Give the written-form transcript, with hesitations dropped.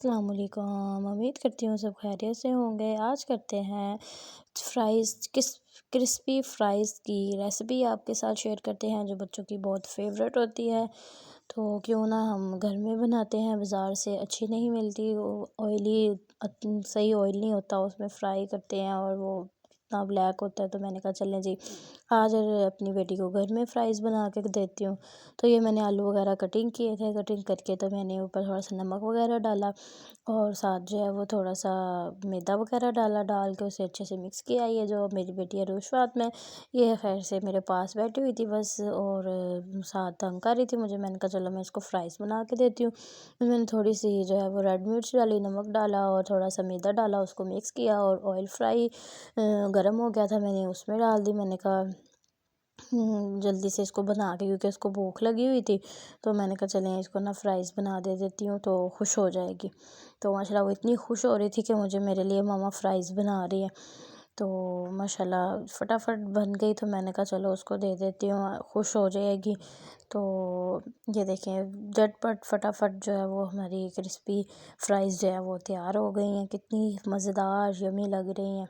السلام علیکم، امید کرتی ہوں سب خیریت سے ہوں گے۔ آج کرتے ہیں فرائز کرسپی فرائز کی ریسیپی آپ کے ساتھ شیئر کرتے ہیں جو بچوں کی بہت فیوریٹ ہوتی ہے۔ تو کیوں نہ ہم گھر میں بناتے ہیں، بازار سے اچھی نہیں ملتی، آئلی صحیح آئل نہیں ہوتا اس میں، فرائی کرتے ہیں اور وہ اتنا بلیک ہوتا ہے۔ تو میں نے کہا چلیں جی آج اپنی بیٹی کو گھر میں فرائز بنا کے دیتی ہوں۔ تو یہ میں نے آلو وغیرہ کٹنگ کیے تھے، کٹنگ کر کے تو میں نے اوپر تھوڑا سا نمک وغیرہ ڈالا اور ساتھ جو ہے وہ تھوڑا سا میدا وغیرہ ڈال کے اسے اچھے سے مکس کیا۔ یہ جو میری بیٹی عروشات میں یہ خیر سے میرے پاس بیٹھی ہوئی تھی بس، اور ساتھ تنگ کر رہی تھی مجھے۔ میں نے کہا چلو میں اس کو فرائز بنا کے دیتی ہوں۔ میں نے تھوڑی سی جو ہے وہ ریڈ مرچ ڈالی، نمک ڈالا اور تھوڑا سا میدا ڈالا، اس کو مکس کیا اور آئل فرائی گرم ہو گیا تھا، میں نے اس میں ڈال دی۔ میں نے کہا جلدی سے اس کو بنا کے، کیونکہ اس کو بھوک لگی ہوئی تھی، تو میں نے کہا چلیں اس کو نا فرائز بنا دیتی ہوں تو خوش ہو جائے گی۔ تو ماشاءاللہ وہ اتنی خوش ہو رہی تھی کہ مجھے میرے لیے ماما فرائز بنا رہی ہے، تو ماشاءاللہ فٹافٹ بن گئی۔ تو میں نے کہا چلو اس کو دے دیتی ہوں، خوش ہو جائے گی۔ تو یہ دیکھیں جھٹ پٹ فٹافٹ جو ہے وہ ہماری کرسپی فرائز جو ہے وہ تیار ہو گئی ہیں، کتنی مزیدار یمی لگ رہی ہیں۔